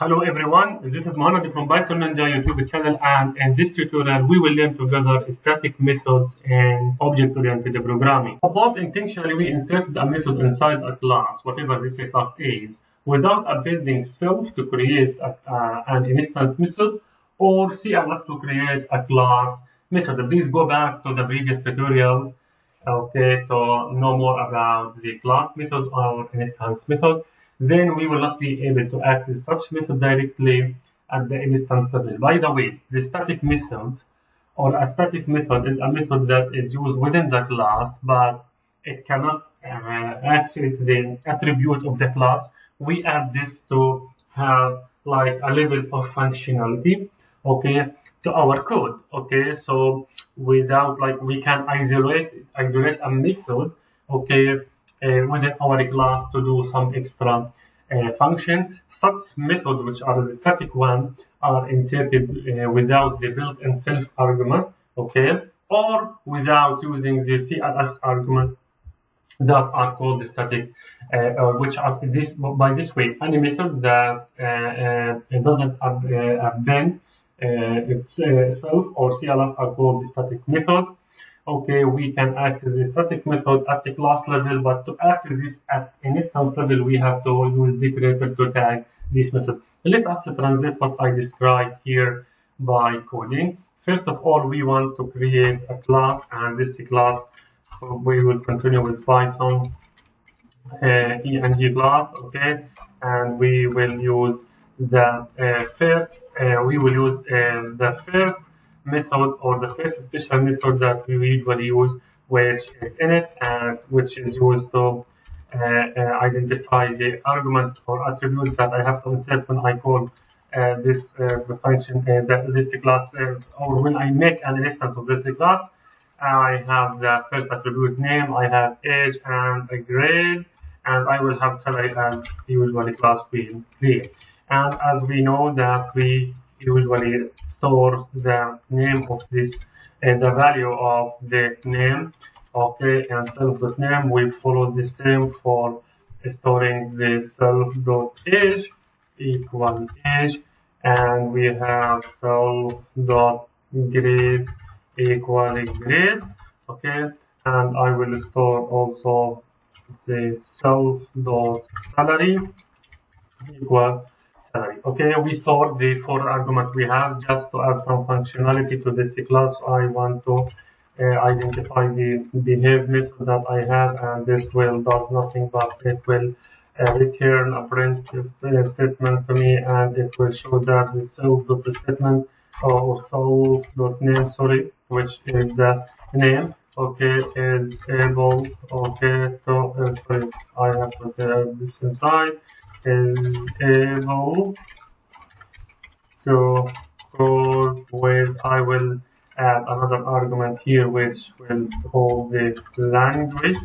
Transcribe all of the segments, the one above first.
Hello everyone, this is Mohammad from Python Ninja YouTube channel, and in this tutorial we will learn together static methods and object-oriented programming. Suppose intentionally we inserted a method inside a class, whatever this class is, without a building self to create an instance method or CLS to create a class method. Please go back to the previous tutorials, okay, to know more about the class method or instance method. Then we will not be able to access such method directly at the instance level. By the way, the static method or a static method is a method that is used within the class, but it cannot access the attribute of the class. We add this to have like a level of functionality, okay, to our code. Okay, so without like we can isolate a method, okay, within our class to do some extra function. Such methods, which are the static one, are inserted without the built-in self argument, okay, or without using the CLS argument that are called static, which are this by this way. Any method that doesn't append itself or CLS are called static methods. Okay, we can access the static method at the class level, but to access this at instance level, we have to use decorator to tag this method. Let us translate what I described here by coding. First of all, we want to create a class, and this class we will continue with Python eng class, okay, and we will use the first method or the first special method that we usually use, which is init, and which is used to identify the argument or attributes that I have to insert when I call this function, this class, or when I make an instance of this class. I have the first attribute name, I have age and a grade, and I will have salary as usually class will create. And as we know that we usually store the name of this and the value of the name, okay, and self.name will follow the same for storing the self.age equal age, and we have self.grade equal grade, okay, and I will store also the self.salary equal salary. Okay, we store the for argument we have. Just to add some functionality to this class, I want to identify the behave method that I have, and this will does nothing but it will return a print statement to me, and it will show that the self.statement or self.name, sorry, which is the name, okay, is able, okay, to sorry, I have to put this inside, is able to code with, I will add another argument here which will hold the language,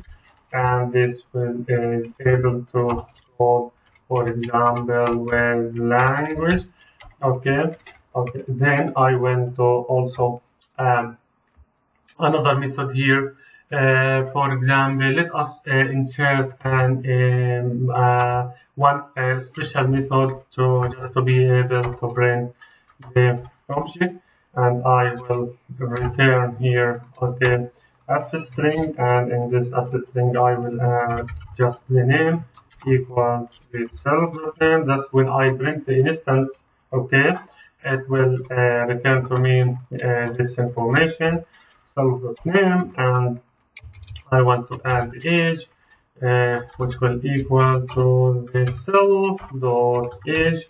and this is able to code, for example, with language, okay. Then I went to also another method here. For example, let us insert one special method just to be able to print the object, and I will return here, okay, f string, and in this f string I will add just the name equal to self.name. That's when I print the instance, okay, it will return to me this information, self.name, and I want to add the age, which will equal to the self.age,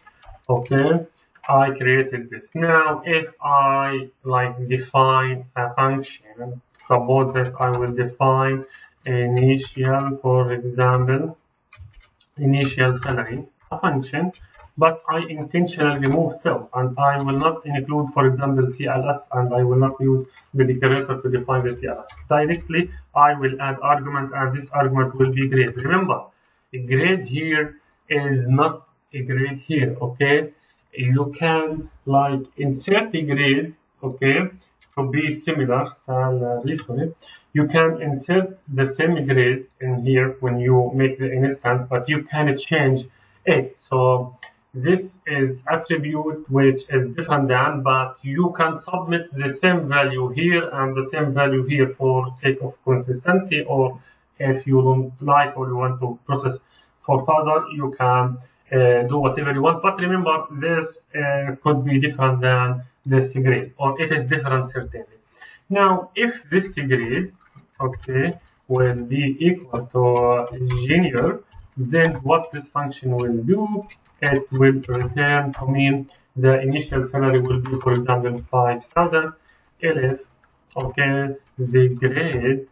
okay. I created this. Now, if I like define a function, suppose that I will define initial, for example, initial salary, a function, but I intentionally remove self, and I will not include, for example, CLS, and I will not use the decorator to define the CLS. Directly, I will add argument, and this argument will be grade. Remember, a grade here is not a grade here, okay? You can like insert a grade, okay, to be similar, salary, sorry. You can insert the same grade in here when you make the instance, but you can change it. So this is attribute which is different than, but you can submit the same value here and the same value here for sake of consistency, or if you don't like or you want to process for further, you can do whatever you want. But remember, this could be different than this grade, or it is different certainly. Now, if this grade, okay, will be equal to junior, then what this function will do, it will return to me the initial salary will be, for example, 5,000. If, okay, the grade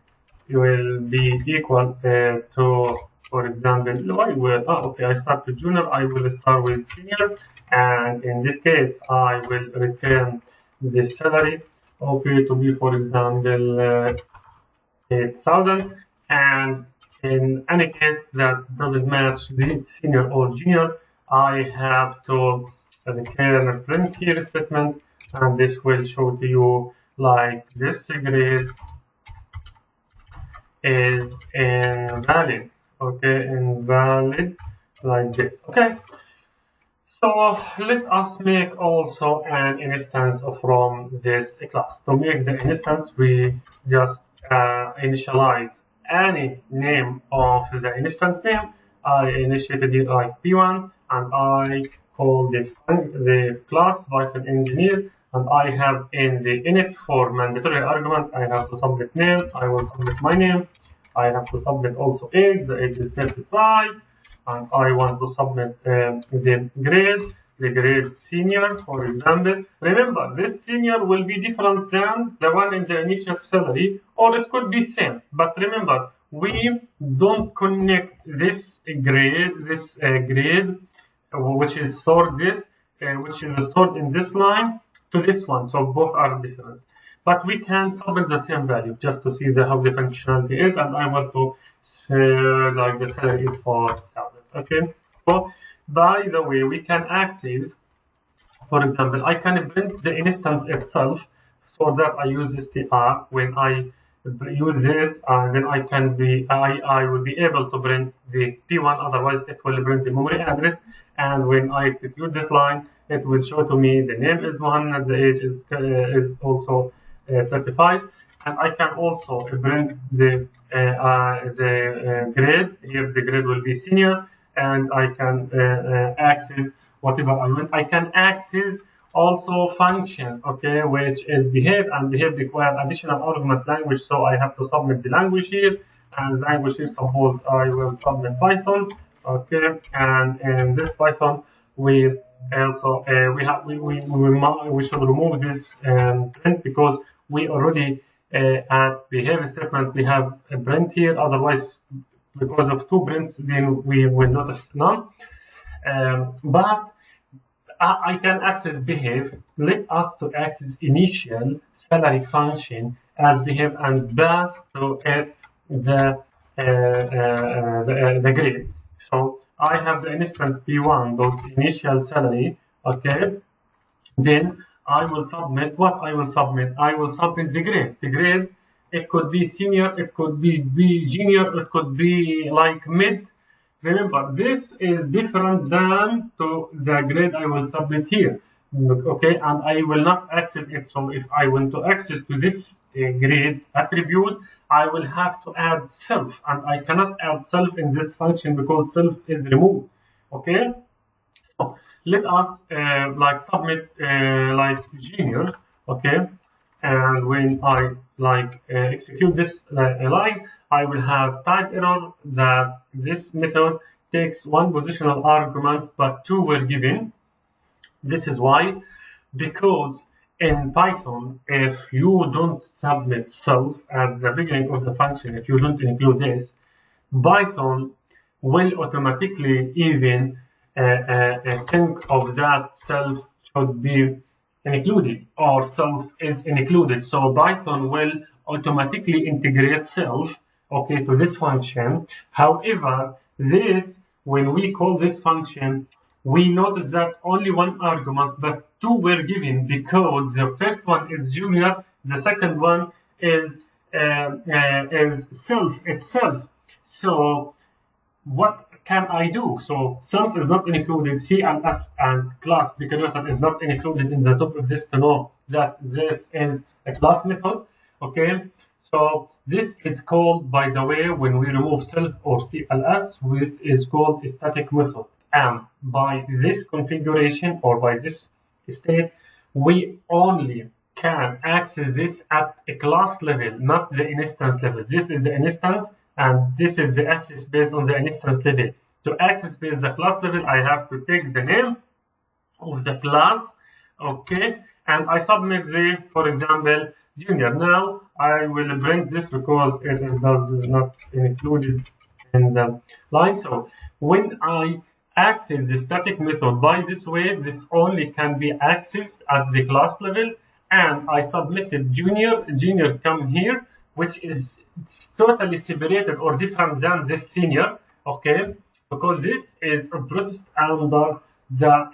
will be equal to, for example, I start with junior, I will start with senior, and in this case, I will return the salary, okay, to be, for example, 8,000, and in any case that doesn't match the senior or junior, I have to return a print here statement, and this will show to you like this grade is invalid, okay, invalid like this, okay. So let us make also an instance from this class. To make the instance, we just initialize any name of the instance name. I initiated it like P1, and I call the class Python engineer, and I have in the init for mandatory argument, I have to submit name, I will submit my name, I have to submit also age, the age is 35, and I want to submit the grade senior, for example. Remember, this senior will be different than the one in the initial salary, or it could be same. But remember, we don't connect this grade, which is stored in this line, to this one. So both are different. But we can submit the same value just to see how the functionality is, and I want to like the salary is 4,000. Okay. So by the way, we can access, for example, I can print the instance itself, so that I use str. When I use this, then I will be able to print the P1. Otherwise, it will print the memory address. And when I execute this line, it will show to me the name is 1 and the age is also 35. And I can also print the grade. Here, the grade will be senior, and I can access whatever I want. I can access also functions, okay, which is behave, and behave require additional argument language, so I have to submit the language here, and language here, suppose I will submit Python, okay, and in this Python we also we should remove this print, because we already at behave statement we have a print here. Otherwise, because of two prints, then we will notice none. But I can access behave. Let us to access initial salary function as behave and pass to it the grade. So I have the instance p1 dot initial salary. Okay, then I will submit what I will submit. I will submit the grade. The grade, it could be senior, it could be junior, it could be like mid. Remember, this is different than to the grade I will submit here. Okay, and I will not access it. So if I want to access to this grade attribute, I will have to add self, and I cannot add self in this function because self is removed. Okay, so let us like submit like junior. Okay, and when I like execute this line, I will have type error that this method takes one positional argument, but two were given. This is why, because in Python, if you don't submit self at the beginning of the function, if you don't include this, Python will automatically even think of that self should be included or self is included. So Python will automatically integrate self, okay, to this function. However, this, when we call this function, we notice that only one argument, but two were given, because the first one is junior, the second one is self itself. So what can I do? So self is not included, CLS and class decorator is not included in the top of this to know that this is a class method. Okay, so this is called, by the way, when we remove self or CLS, this is called a static method. And by this configuration or by this state, we only can access this at a class level, not the instance level. This is the instance, and this is the access based on the instance level. To access based the class level, I have to take the name of the class, okay, and I submit the, for example, junior. Now I will print this because it does not included in the line. So when I access the static method by this way, this only can be accessed at the class level, and I submitted junior. Junior come here, which is totally separated or different than this senior, okay, because this is processed under the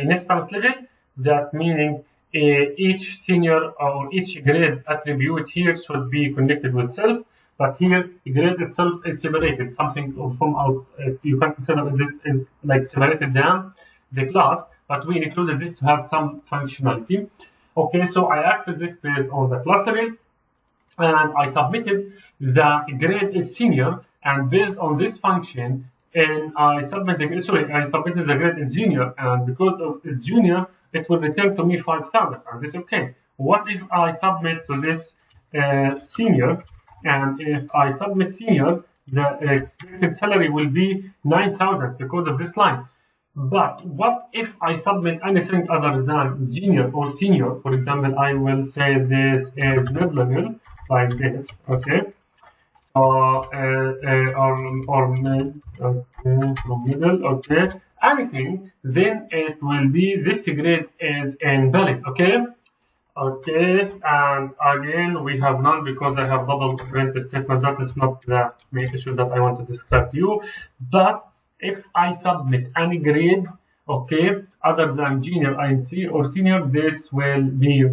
instance level. That meaning each senior or each grade attribute here should be connected with self, but here grade itself is separated, something from outside. You can consider this is like separated down the class, but we included this to have some functionality. Okay, so I access this based on the class level, and I submitted the grade is senior, and based on this function, and I submitted the grade is junior, and because of is junior, it will return to me 5,000, and this is okay. What if I submit to this senior, and if I submit senior, the expected salary will be 9,000 because of this line. But what if I submit anything other than junior or senior? For example, I will say this is mid-level, like this, okay? So, or mid, okay, from middle, okay? Anything, then it will be this grade is invalid, okay? Okay, and again, we have none because I have double print statement. That is not the main issue that I want to describe to you. But if I submit any grade, okay, other than junior, INC, or senior, this will be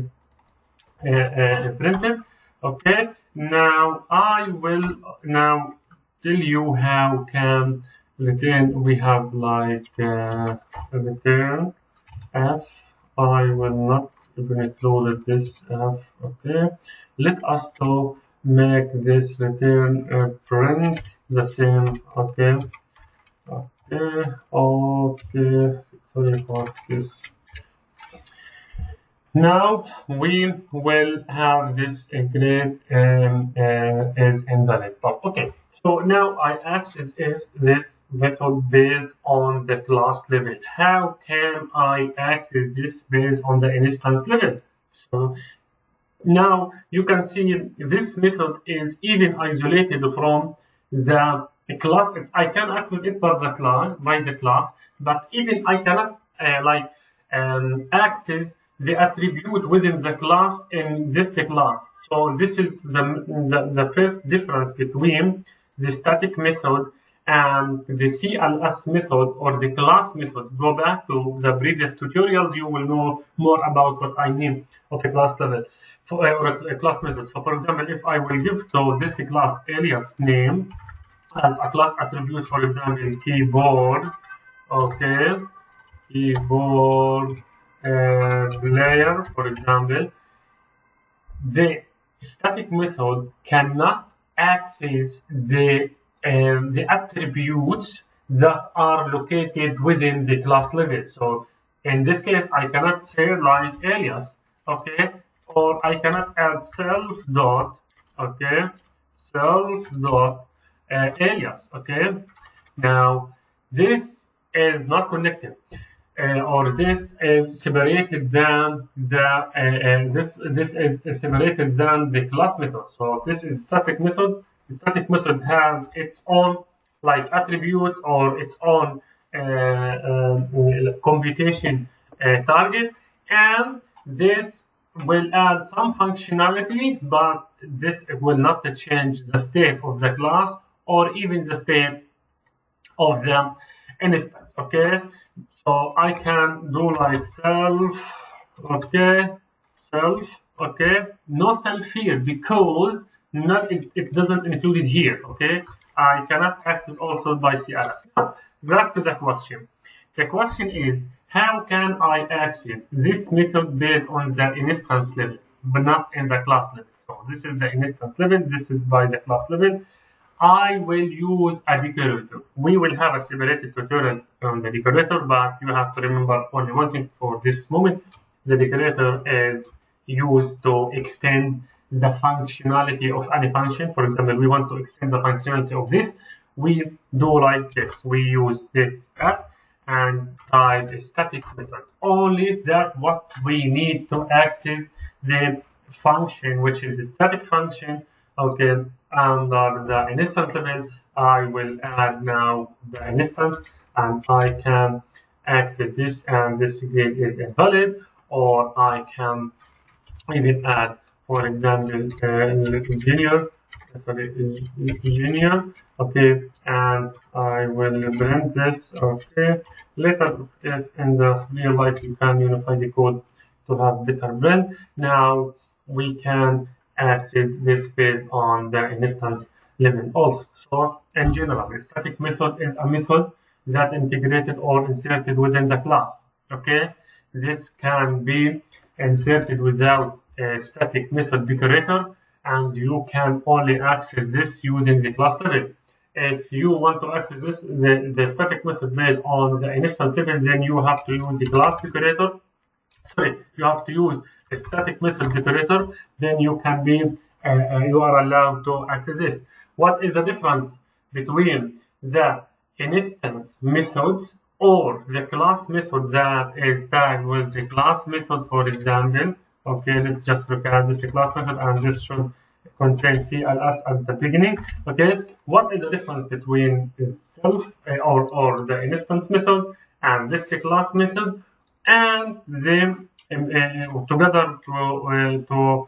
printed. Okay, now I will now tell you how can return. We have like return f. I will not include this f. Okay, let us to make this return print the same. Okay. Okay, sorry for this. Now we will have this grade is invalid. Okay, so now I access this method based on the class level. How can I access this based on the instance level? So now you can see this method is even isolated from the class. I can access it by the class, but even I cannot access the attribute within the class in this class. So this is the first difference between the static method and the CLS method or the class method. Go back to the previous tutorials, you will know more about what I mean of a class level or a class method. So for example, if I will give to this class alias name as a class attribute, for example, keyboard, okay, keyboard player, for example, the static method cannot access the attributes that are located within the class level. So in this case, I cannot say like alias, okay, or I cannot add self dot, okay, self dot alias, okay. Now this is not connected. Or this is separated than the this is separated than the class method. So this is static method. The static method has its own like attributes or its own computation target, and this will add some functionality, but this will not change the state of the class or even the state of the instance. Okay, so I can do like self, okay, self, okay, no self here because not it doesn't include it here. Okay, I cannot access also by CLS. Now, back to the question. The question is, how can I access this method based on the instance level, but not in the class level? So this is the instance level, this is by the class level. I will use a decorator. We will have a separated tutorial on the decorator, but you have to remember only one thing for this moment. The decorator is used to extend the functionality of any function. For example, we want to extend the functionality of this. We do like this. We use this app and type a static method. Only that what we need to access the function, which is a static function. Okay, under the instance level, I will add now the instance, and I can access this, and this grid is invalid, or I can even add, for example, junior, okay, and I will print this, okay. Later, if in the real life you can unify the code to have better print. Now we can access this based on the instance level also. So in general, a static method is a method that integrated or inserted within the class. Okay, this can be inserted without a static method decorator, and you can only access this using the class level. If you want to access this, the static method based on the instance level, then you have to use the class decorator. Sorry, you have to use a static method decorator, then you can be you are allowed to access this. What is the difference between the instance methods or the class method that is tagged with the class method, for example? Okay, let's just look at this class method, and this should contain CLS at the beginning. Okay, what is the difference between itself or the instance method and this class method, and then together to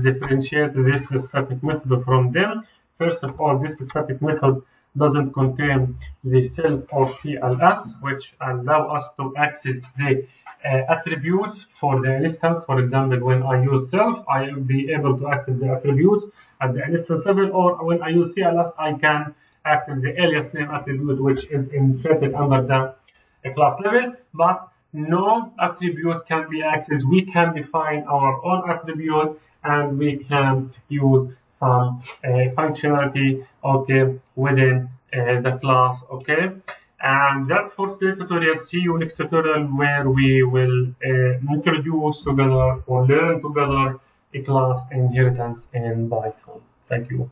differentiate this static method from them? First of all, this static method doesn't contain the self or CLS, which allow us to access the attributes for the instance. For example, when I use self, I will be able to access the attributes at the instance level, or when I use CLS, I can access the alias name attribute, which is inserted under the class level, but no attribute can be accessed. We can define our own attribute, and we can use some functionality, okay, within the class, okay. And that's for this tutorial. See you next tutorial, where we will introduce together or learn together a class inheritance in Python. Thank you.